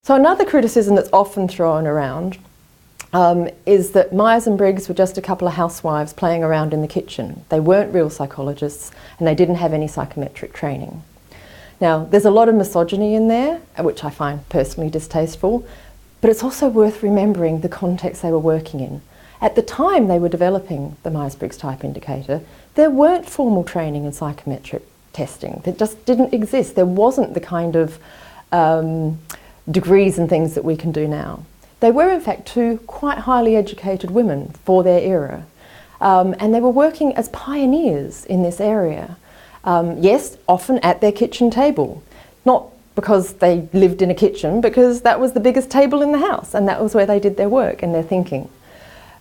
So another criticism that's often thrown around is that Myers and Briggs were just a couple of housewives playing around in the kitchen. They weren't real psychologists and they didn't have any psychometric training. Now, there's a lot of misogyny in there, which I find personally distasteful, but it's also worth remembering the context they were working in. At the time they were developing the Myers-Briggs type indicator, there weren't formal training in psychometric testing. It just didn't exist. There wasn't the kind of degrees and things that we can do now. They were in fact two quite highly educated women for their era, and they were working as pioneers in this area. Yes, often at their kitchen table, not because they lived in a kitchen, because that was the biggest table in the house and that was where they did their work and their thinking.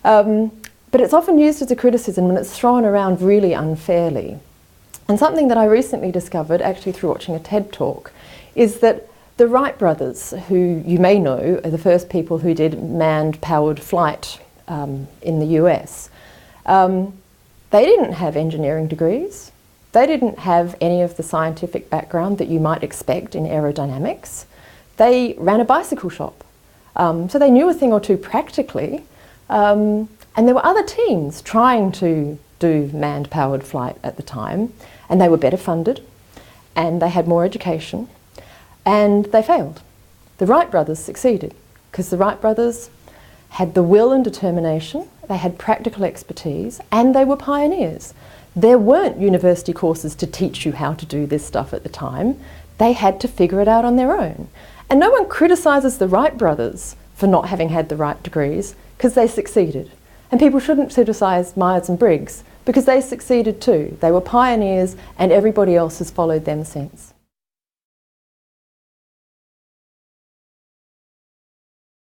But it's often used as a criticism and it's thrown around really unfairly. And something that I recently discovered, actually through watching a TED talk, is that the Wright brothers, who you may know are the first people who did manned-powered flight in the US, they didn't have engineering degrees. They didn't have any of the scientific background that you might expect in aerodynamics. They ran a bicycle shop. So they knew a thing or two practically. And there were other teams trying to do manned-powered flight at the time, and they were better funded, and they had more education, and they failed. The Wright brothers succeeded, because the Wright brothers had the will and determination, they had practical expertise, and they were pioneers. There weren't university courses to teach you how to do this stuff at the time. They had to figure it out on their own. And no one criticises the Wright brothers for not having had the right degrees, because they succeeded. And people shouldn't criticise Myers and Briggs, because they succeeded too. They were pioneers and everybody else has followed them since.